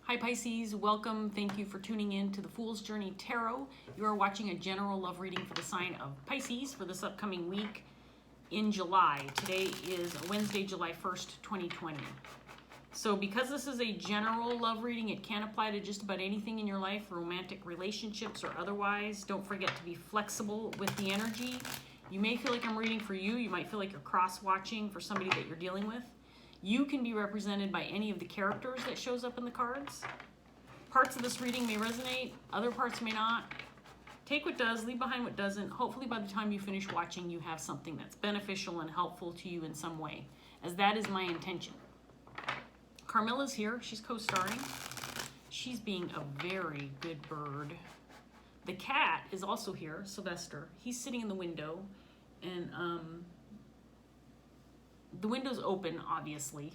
Hi Pisces, welcome. Thank you for tuning in to the Fool's Journey Tarot. You are watching a general love reading for the sign of Pisces for this upcoming week in July. Today is Wednesday, July 1st, 2020. So because this is a general love reading, it can apply to just about anything in your life, romantic relationships or otherwise. Don't forget to be flexible with the energy. You may feel like I'm reading for you. You might feel like you're cross-watching for somebody that you're dealing with. You can be represented by any of the characters that shows up in the cards. Parts of this reading may resonate, other parts may not. Take what does, leave behind what doesn't. Hopefully by the time you finish watching, you have something that's beneficial and helpful to you in some way, as that is my intention. Carmilla's here, she's co-starring. She's being a very good bird. The cat is also here, Sylvester. He's sitting in the window, and the window's open, obviously,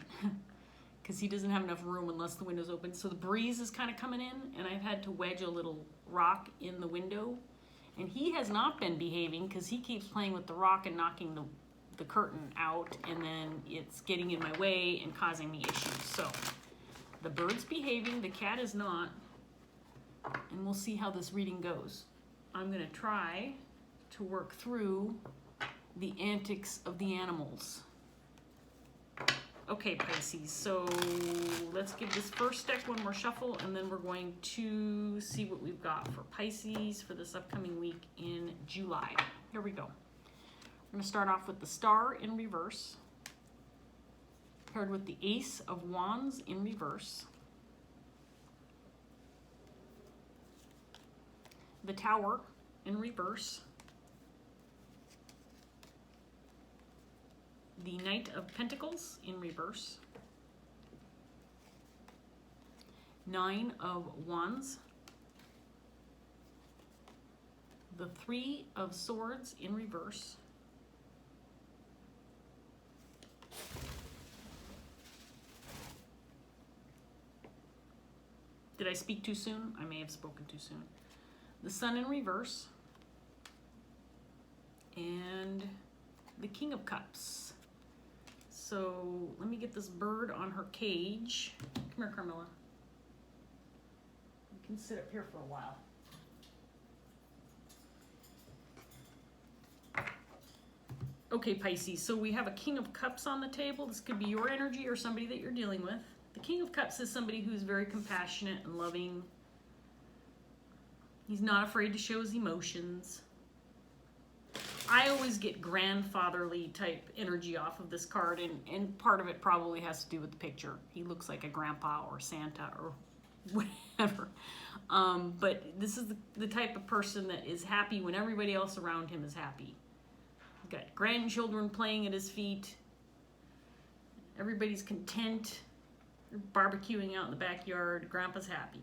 because he doesn't have enough room unless the window's open. So the breeze is kind of coming in, and I've had to wedge a little rock in the window. And he has not been behaving because he keeps playing with the rock and knocking the curtain out, and then it's getting in my way and causing me issues. So the bird's behaving, the cat is not, and we'll see how this reading goes. I'm going to try to work through the antics of the animals. Okay, Pisces, so let's give this first deck one more shuffle, and then we're going to see what we've got for Pisces for this upcoming week in July. Here we go. I'm going to start off with the Star in reverse, paired with the Ace of Wands in reverse, the Tower in reverse, the Knight of Pentacles in reverse, Nine of Wands, the Three of Swords in reverse, did I speak too soon? I may have spoken too soon. The Sun in reverse, and the King of Cups. So let me get this bird on her cage. Come here, Carmilla. You can sit up here for a while. Okay, Pisces, so we have a King of Cups on the table. This could be your energy or somebody that you're dealing with. The King of Cups is somebody who's very compassionate and loving. He's not afraid to show his emotions. I always get grandfatherly type energy off of this card, and part of it probably has to do with the picture. He looks like a grandpa or Santa or whatever. But this is the type of person that is happy when everybody else around him is happy. He's got grandchildren playing at his feet. Everybody's content. They're barbecuing out in the backyard. Grandpa's happy.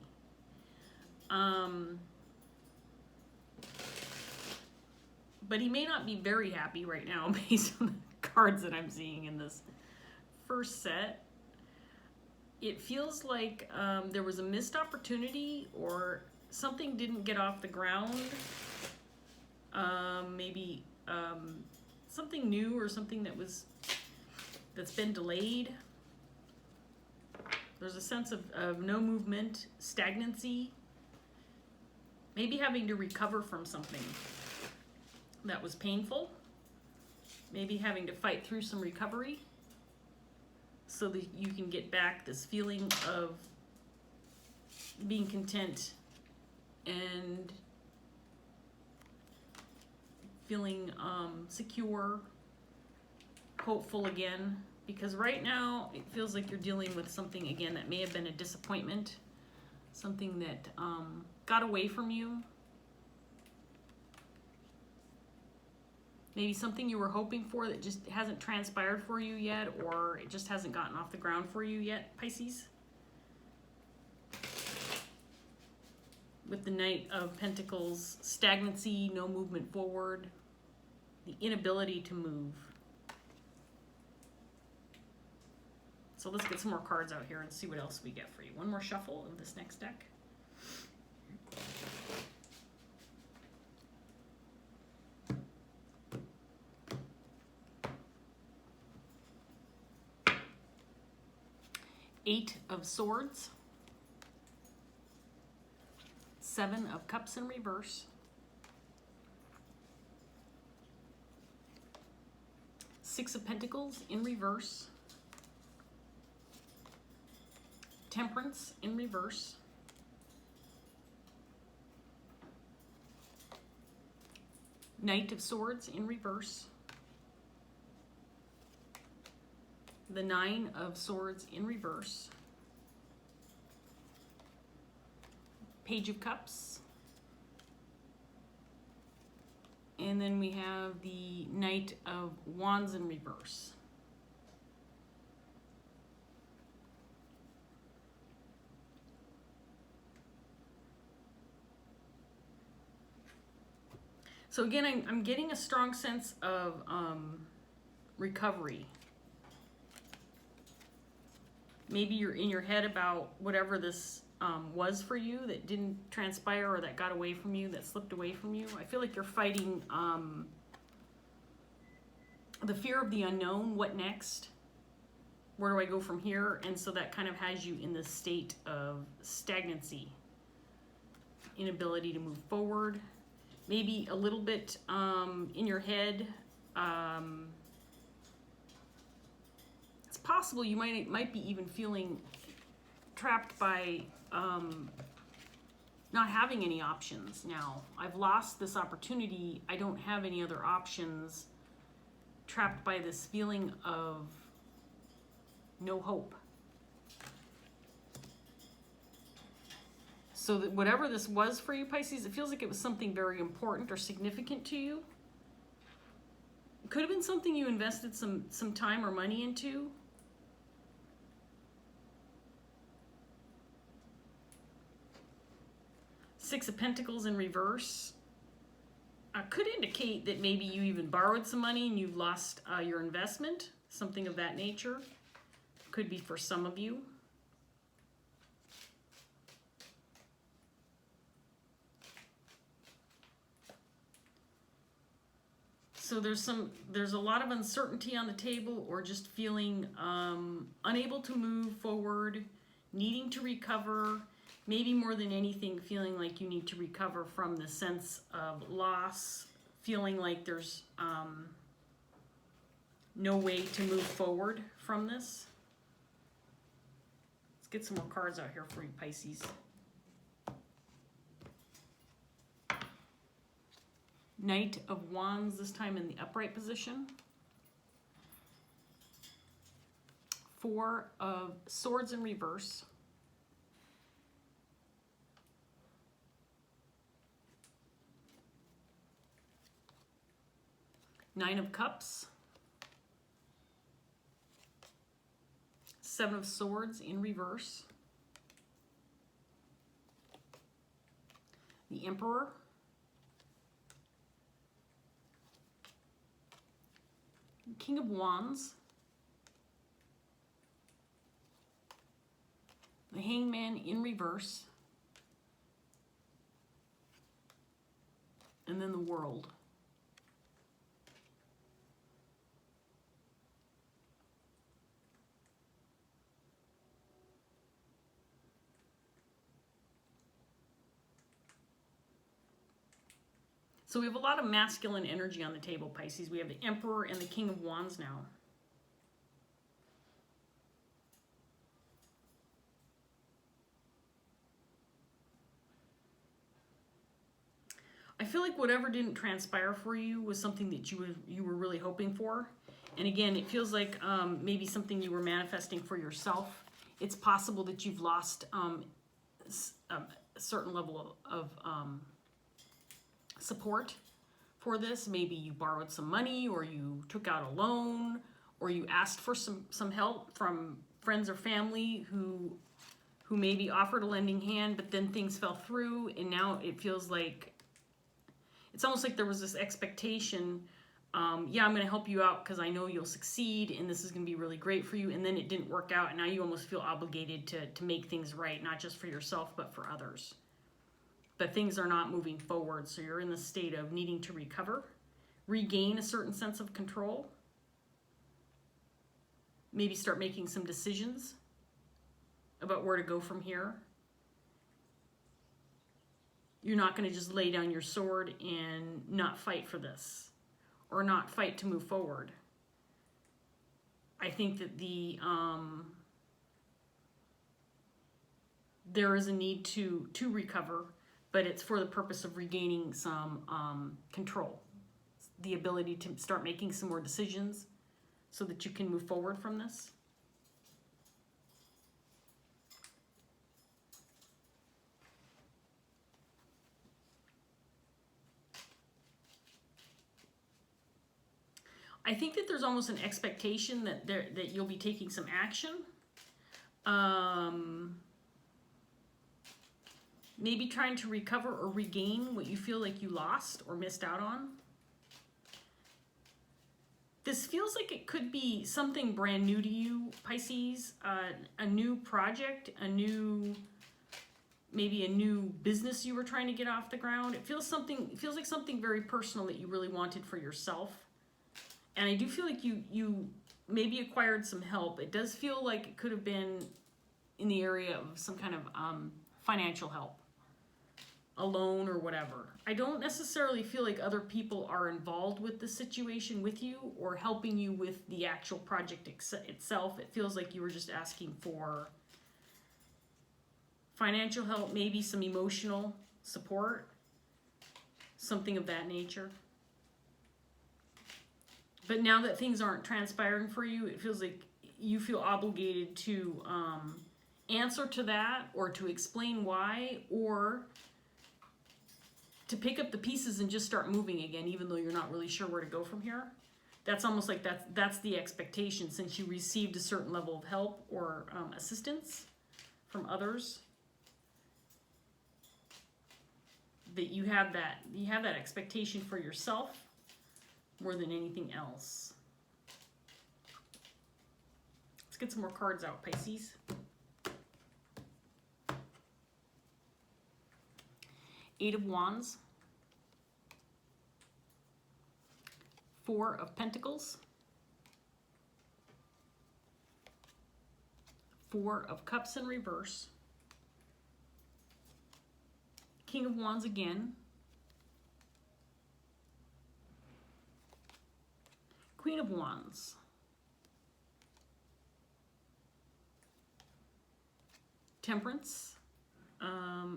But he may not be very happy right now based on the cards that I'm seeing in this first set. It feels like there was a missed opportunity, or something didn't get off the ground. Maybe something new, or something that's been delayed. There's a sense of no movement, stagnancy, maybe having to recover from something that was painful, maybe having to fight through some recovery so that you can get back this feeling of being content and feeling secure, hopeful again. Because right now it feels like you're dealing with something again that may have been a disappointment, something that got away from you. Maybe something you were hoping for that just hasn't transpired for you yet, or it just hasn't gotten off the ground for you yet, Pisces. With the Knight of Pentacles, stagnancy, no movement forward, the inability to move. So let's get some more cards out here and see what else we get for you. One more shuffle of this next deck. Eight of Swords, Seven of Cups in reverse. Six of Pentacles in reverse. Temperance in reverse. Knight of Swords in reverse. The Nine of Swords in reverse. Page of Cups. And then we have the Knight of Wands in reverse. So again, I'm getting a strong sense of recovery. Maybe you're in your head about whatever this was for you that didn't transpire or that got away from you, that slipped away from you. I feel like you're fighting the fear of the unknown. What next? Where do I go from here? And so that kind of has you in this state of stagnancy, inability to move forward. Maybe a little bit in your head. It's possible you might be even feeling trapped by not having any options now. I've lost this opportunity. I don't have any other options. Trapped by this feeling of no hope. So that whatever this was for you, Pisces, it feels like it was something very important or significant to you. It could have been something you invested some time or money into. Six of Pentacles in reverse. Could indicate that maybe you even borrowed some money and you've lost your investment. Something of that nature. Could be for some of you. So there's a lot of uncertainty on the table, or just feeling unable to move forward, needing to recover, maybe more than anything feeling like you need to recover from the sense of loss, feeling like there's no way to move forward from this. Let's get some more cards out here for you, Pisces. Knight of Wands, this time in the upright position. Four of Swords in reverse. Nine of Cups. Seven of Swords in reverse. The Emperor. King of Wands. The Hangman in reverse. And then the World. So we have a lot of masculine energy on the table, Pisces. We have the Emperor and the King of Wands now. I feel like whatever didn't transpire for you was something that you were really hoping for. And again, it feels like maybe something you were manifesting for yourself. It's possible that you've lost a certain level of support for this. Maybe you borrowed some money, or you took out a loan, or you asked for some help from friends or family who maybe offered a lending hand, but then things fell through, and now it feels like it's almost like there was this expectation, yeah, I'm going to help you out because I know you'll succeed and this is going to be really great for you, and then it didn't work out, and now you almost feel obligated to make things right, not just for yourself but for others. But things are not moving forward, so you're in the state of needing to recover, regain a certain sense of control, maybe start making some decisions about where to go from here. you're not going to just lay down your sword and not fight for this, or not fight to move forward. I think that there is a need to recover, but it's for the purpose of regaining some control, the ability to start making some more decisions so that you can move forward from this. I think that there's almost an expectation that you'll be taking some action. Maybe trying to recover or regain what you feel like you lost or missed out on. This feels like it could be something brand new to you, Pisces, a new project, maybe a new business you were trying to get off the ground. It feels like something very personal that you really wanted for yourself. And I do feel like you maybe acquired some help. It does feel like it could have been in the area of some kind of financial help, a loan or whatever. I don't necessarily feel like other people are involved with the situation with you or helping you with the actual project itself. It feels like you were just asking for financial help, maybe some emotional support, something of that nature. But now that things aren't transpiring for you, it feels like you feel obligated to answer to that, or to explain why, or to pick up the pieces and just start moving again, even though you're not really sure where to go from here. That's almost like that's the expectation, since you received a certain level of help or assistance from others, that you have that expectation for yourself more than anything else. Let's get some more cards out, Pisces. Eight of Wands, Four of Pentacles, Four of Cups in reverse, King of Wands again, Queen of Wands, Temperance,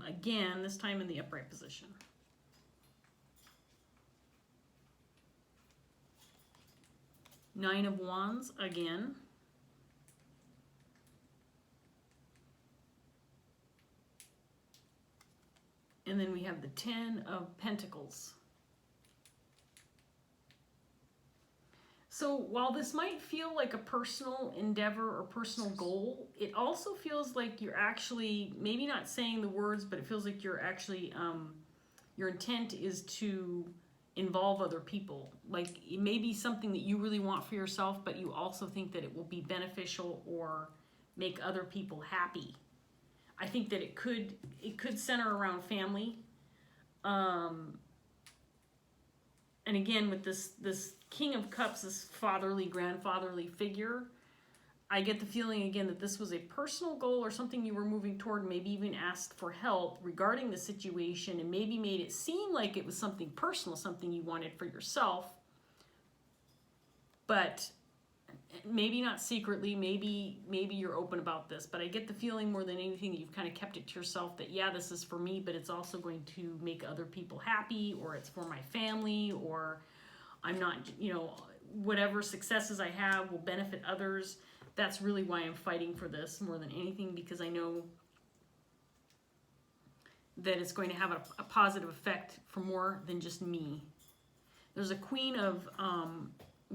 again, this time in the upright position. Nine of Wands again. And then we have the Ten of Pentacles. So while this might feel like a personal endeavor or personal goal, it also feels like you're actually, maybe not saying the words, but it feels like you're actually, your intent is to involve other people. Like it may be something that you really want for yourself, but you also think that it will be beneficial or make other people happy. I think that it could center around family. And again, with this King of Cups, this fatherly, grandfatherly figure, I get the feeling again that this was a personal goal or something you were moving toward, maybe even asked for help regarding the situation, and maybe made it seem like it was something personal, something you wanted for yourself, but maybe not secretly, maybe you're open about this, but I get the feeling more than anything that you've kind of kept it to yourself, that yeah, this is for me, but it's also going to make other people happy, or it's for my family, or I'm not, whatever successes I have will benefit others. That's really why I'm fighting for this more than anything, because I know that it's going to have a positive effect for more than just me. There's a Queen of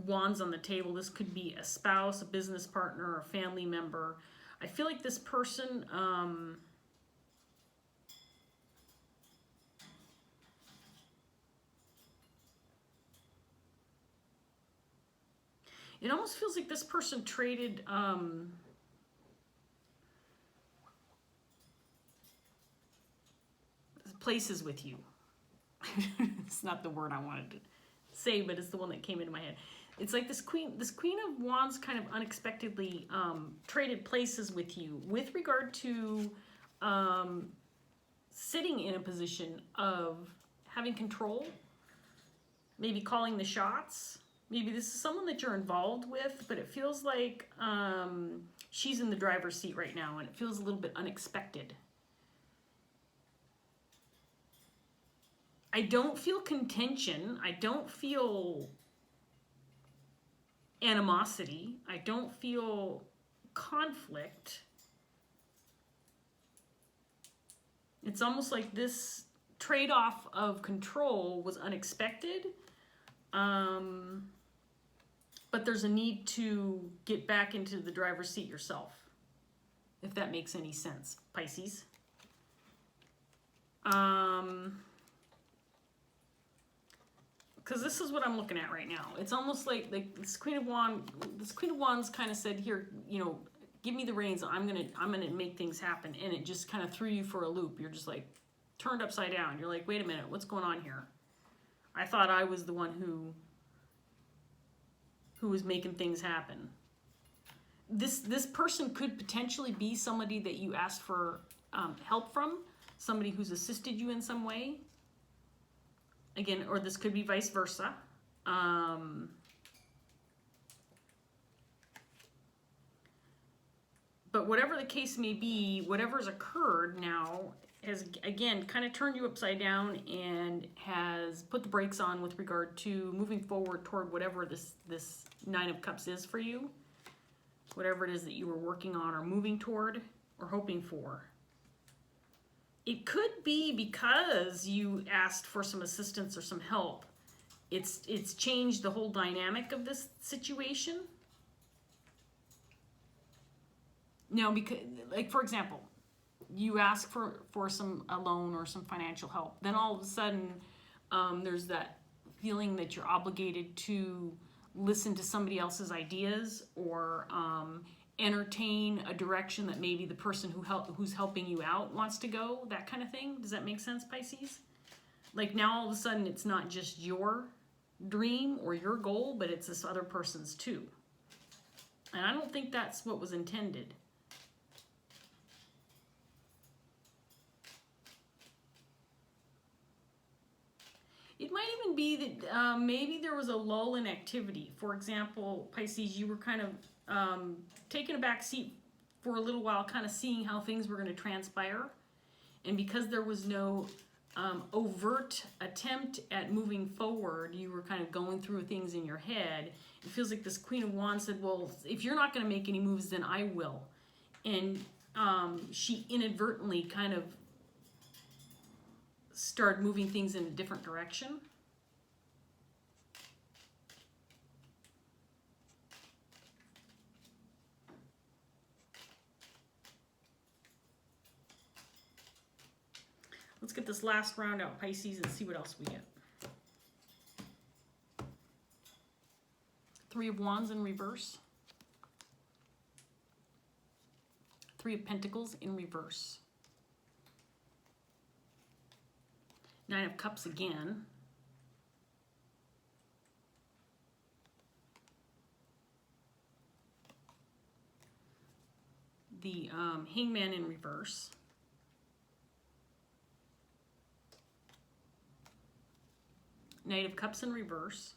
Wands on the table. This could be a spouse, a business partner, a family member. I feel like this person it almost feels like this person traded places with you. It's not the word I wanted to say, but it's the one that came into my head. It's like this Queen of Wands kind of unexpectedly traded places with you with regard to sitting in a position of having control, maybe calling the shots. Maybe this is someone that you're involved with, but it feels like she's in the driver's seat right now, and it feels a little bit unexpected. I don't feel contention. I don't feel animosity. I don't feel conflict. It's almost like this trade-off of control was unexpected, but there's a need to get back into the driver's seat yourself, if that makes any sense, Pisces. Because this is what I'm looking at right now. It's almost like this Queen of Wands kind of said, here, you know, give me the reins. I'm gonna make things happen, and it just kind of threw you for a loop. You're just like turned upside down. You're like, wait a minute, what's going on here? I thought I was the one who was making things happen. This person could potentially be somebody that you asked for help from, somebody who's assisted you in some way. Again, or this could be vice versa. But whatever the case may be, whatever's occurred now has, again, kind of turned you upside down and has put the brakes on with regard to moving forward toward whatever this Nine of Cups is for you. Whatever it is that you were working on or moving toward or hoping for. It could be because you asked for some assistance or some help. It's changed the whole dynamic of this situation. Now, because, like, for example, you ask for a loan or some financial help. Then all of a sudden, there's that feeling that you're obligated to listen to somebody else's ideas or entertain a direction that maybe the person who's helping you out wants to go, that kind of thing. Does that make sense, Pisces? Like now all of a sudden it's not just your dream or your goal, but it's this other person's too. And I don't think that's what was intended. It might even be that maybe there was a lull in activity. For example, Pisces, you were kind of taking a back seat for a little while, kind of seeing how things were going to transpire. And because there was no overt attempt at moving forward, you were kind of going through things in your head. It feels like this Queen of Wands said, well, if you're not going to make any moves, then I will. And she inadvertently kind of started moving things in a different direction. Let's get this last round out, Pisces, and see what else we get. Three of Wands in reverse. Three of Pentacles in reverse. Nine of Cups again. The Hangman in reverse. Knight of Cups in reverse.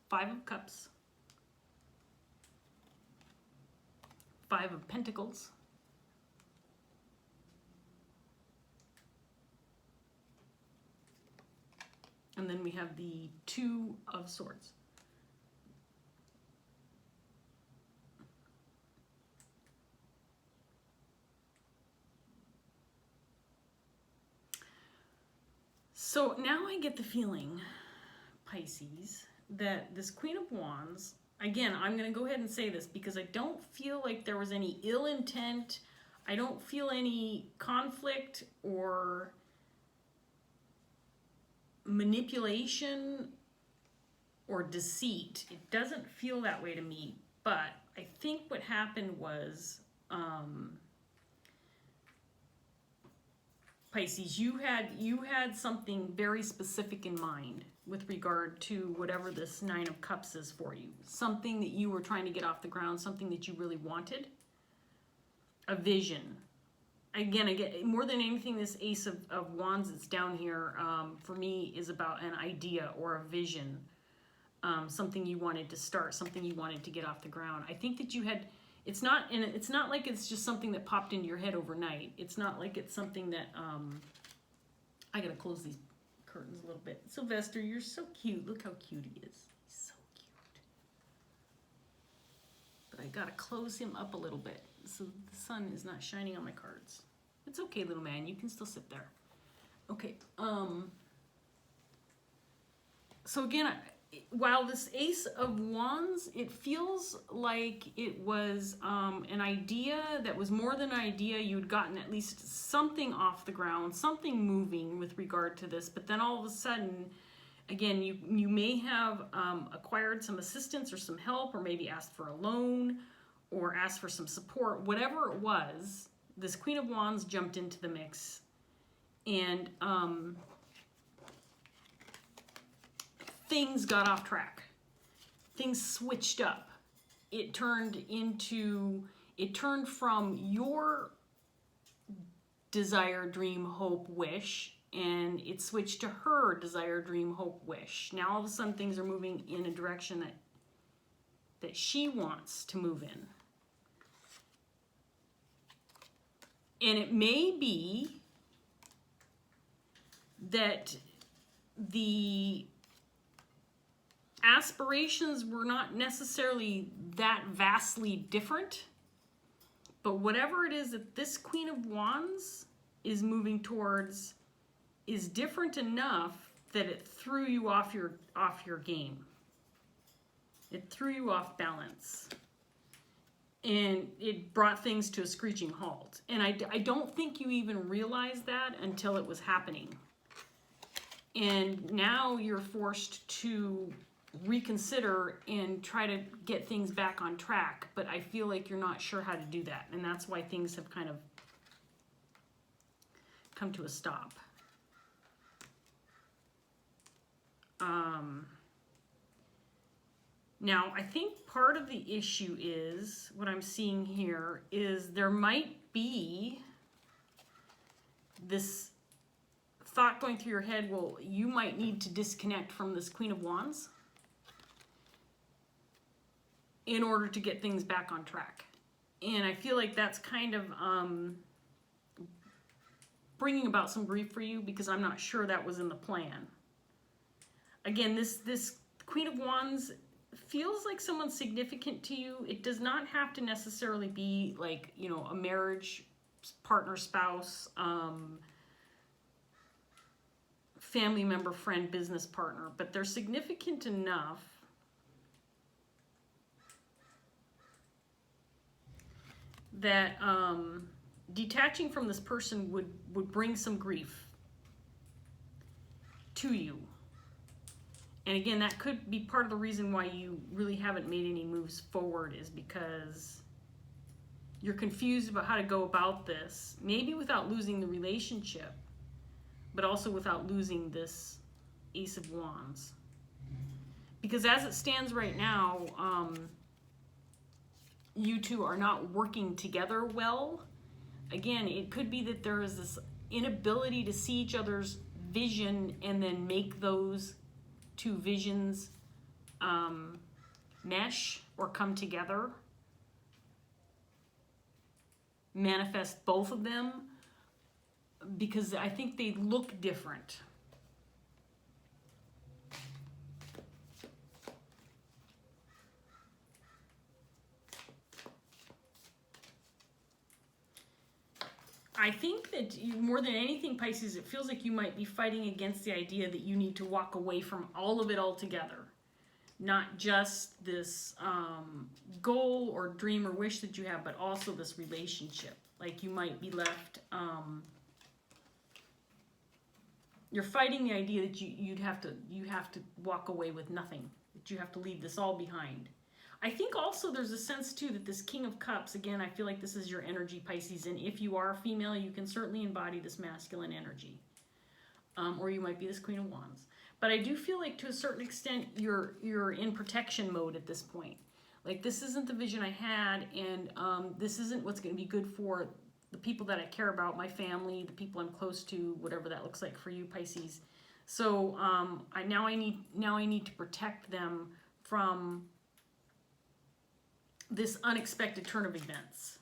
Five of Cups. Five of Pentacles. And then we have the Two of Swords. So now I get the feeling, Pisces, that this Queen of Wands, again, I'm going to go ahead and say this because I don't feel like there was any ill intent. I don't feel any conflict or manipulation or deceit. It doesn't feel that way to me, but I think what happened was, Pisces, you had something very specific in mind with regard to whatever this Nine of Cups is for you. Something that you were trying to get off the ground, something that you really wanted. A vision. Again, more than anything, this Ace of Wands that's down here, for me, is about an idea or a vision. Something you wanted to start, something you wanted to get off the ground. I think that you had, it's not like it's just something that popped into your head overnight. It's not like it's something that, I gotta close these curtains a little bit. Sylvester, you're so cute. Look how cute he is. He's so cute. But I gotta close him up a little bit so the sun is not shining on my cards. It's okay, little man. You can still sit there. Okay. So again, while this Ace of Wands, it feels like it was an idea that was more than an idea. You'd gotten at least something off the ground, something moving with regard to this, but then all of a sudden, again, you may have acquired some assistance or some help, or maybe asked for a loan or asked for some support. Whatever it was, this Queen of Wands jumped into the mix, and things got off track. Things switched up. It turned from your desire, dream, hope, wish, and it switched to her desire, dream, hope, wish. Now all of a sudden things are moving in a direction that she wants to move in. And it may be that the aspirations were not necessarily that vastly different, but whatever it is that this Queen of Wands is moving towards is different enough that it threw you off your game. It threw you off balance. And it brought things to a screeching halt. And I don't think you even realized that until it was happening. And now you're forced to reconsider and try to get things back on track. But I feel like you're not sure how to do that. And that's why things have kind of come to a stop. Now, I think part of the issue is, what I'm seeing here, is there might be this thought going through your head, well, you might need to disconnect from this Queen of Wands in order to get things back on track. And I feel like that's kind of bringing about some grief for you, because I'm not sure that was in the plan. Again, this Queen of Wands feels like someone significant to you. It does not have to necessarily be like, you know, a marriage, partner, spouse, family member, friend, business partner, but they're significant enough that detaching from this person would bring some grief to you. And again, that could be part of the reason why you really haven't made any moves forward, is because you're confused about how to go about this, maybe without losing the relationship, but also without losing this Ace of Wands. Because as it stands right now, you two are not working together well. Again, it could be that there is this inability to see each other's vision and then make those two visions mesh or come together, manifest both of them, because I think they look different. I think that more than anything, Pisces, it feels like you might be fighting against the idea that you need to walk away from all of it altogether. Not just this goal or dream or wish that you have, but also this relationship. Like you might be left, you're fighting the idea that you have to walk away with nothing, that you have to leave this all behind. I think also there's a sense too that this King of Cups, again, I feel like this is your energy, Pisces, and if you are a female, you can certainly embody this masculine energy. Or you might be this Queen of Wands. But I do feel like to a certain extent you're in protection mode at this point. Like, this isn't the vision I had, and this isn't what's going to be good for the people that I care about, my family, the people I'm close to, whatever that looks like for you, Pisces. So I need to protect them from this unexpected turn of events.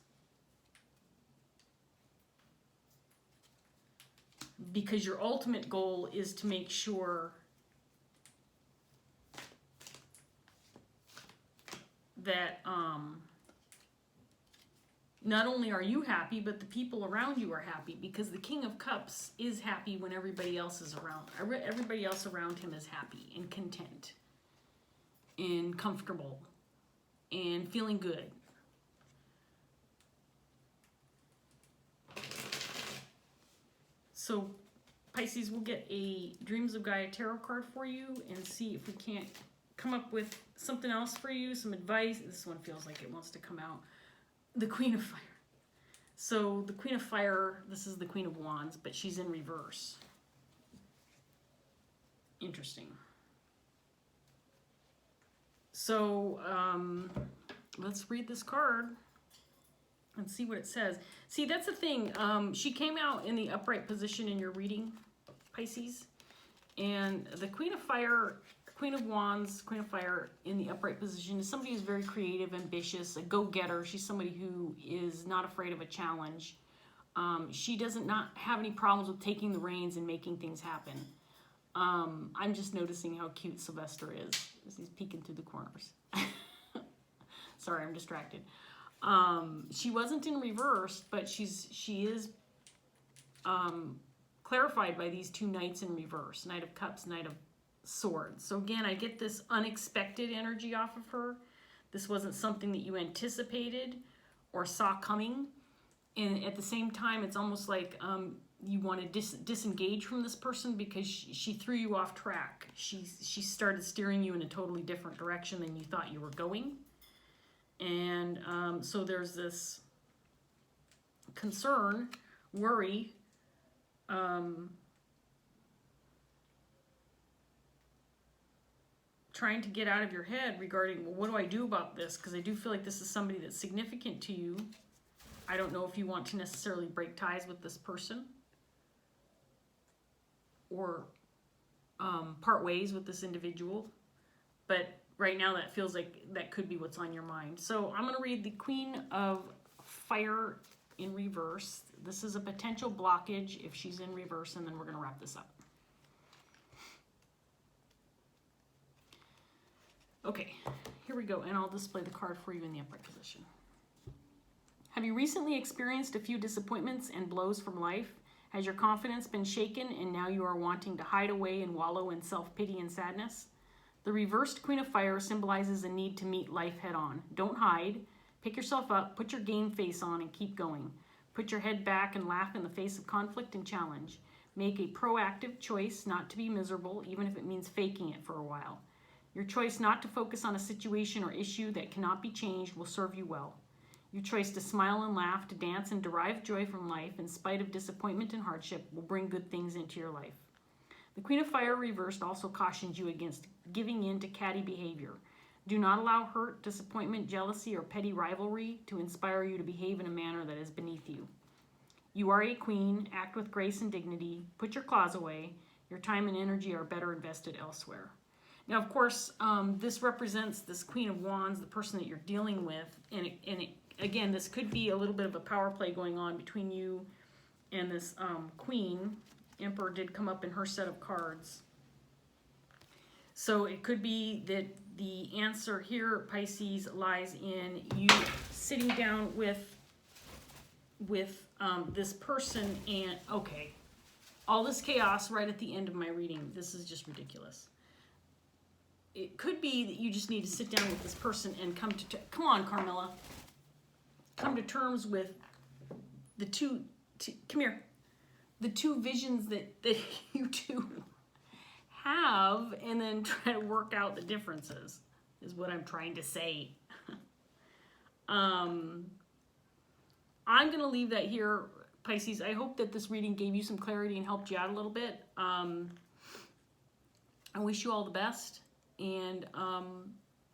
Because your ultimate goal is to make sure that not only are you happy, but the people around you are happy, because the King of Cups is happy when everybody else is around. Everybody else around him is happy and content and comfortable and feeling good. So Pisces, we'll get a Dreams of Gaia tarot card for you and see if we can't come up with something else for you, some advice. This one feels like it wants to come out. The Queen of Fire. So the Queen of Fire, this is the Queen of Wands, but she's in reverse. Interesting. So let's read this card and see what it says. See, that's the thing. She came out in the upright position in your reading, Pisces. And the Queen of Fire, Queen of Wands, Queen of Fire in the upright position is somebody who's very creative, ambitious, a go-getter. She's somebody who is not afraid of a challenge. She doesn't not have any problems with taking the reins and making things happen. I'm just noticing how cute Sylvester is as he's peeking through the corners. Sorry, I'm distracted. She wasn't in reverse, but she is clarified by these two knights in reverse. Knight of Cups, Knight of Swords. So again, I get this unexpected energy off of her. This wasn't something that you anticipated or saw coming. And at the same time, it's almost like you want to disengage from this person because she threw you off track. She started steering you in a totally different direction than you thought you were going. And so there's this concern, worry, trying to get out of your head regarding, well, what do I do about this? Because I do feel like this is somebody that's significant to you. I don't know if you want to necessarily break ties with this person or part ways with this individual, but right now that feels like that could be what's on your mind. So I'm going to read the Queen of Fire in reverse. This is a potential blockage if she's in reverse, and then we're going to wrap this up. Okay, here we go, and I'll display the card for you in the upright position. Have you recently experienced a few disappointments and blows from life? Has your confidence been shaken and now you are wanting to hide away and wallow in self-pity and sadness? The reversed Queen of Fire symbolizes a need to meet life head on. Don't hide. Pick yourself up, put your game face on, and keep going. Put your head back and laugh in the face of conflict and challenge. Make a proactive choice not to be miserable, even if it means faking it for a while. Your choice not to focus on a situation or issue that cannot be changed will serve you well. Your choice to smile and laugh, to dance and derive joy from life in spite of disappointment and hardship will bring good things into your life. The Queen of Fire reversed also cautions you against giving in to catty behavior. Do not allow hurt, disappointment, jealousy, or petty rivalry to inspire you to behave in a manner that is beneath you. You are a queen. Act with grace and dignity. Put your claws away. Your time and energy are better invested elsewhere. Now, of course, this represents this Queen of Wands, the person that you're dealing with, and again, this could be a little bit of a power play going on between you and this Queen. Emperor did come up in her set of cards. So it could be that the answer here, Pisces, lies in you sitting down with this person and, okay, all this chaos right at the end of my reading. This is just ridiculous. It could be that you just need to sit down with this person and come on, Carmilla. Come to terms with the two visions that you two have, and then try to work out the differences, is what I'm trying to say. I'm going to leave that here, Pisces. I hope that this reading gave you some clarity and helped you out a little bit. I wish you all the best. And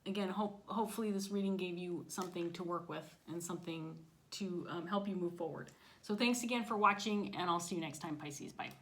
again, hopefully this reading gave you something to work with and something to help you move forward. So thanks again for watching, and I'll see you next time, Pisces. Bye.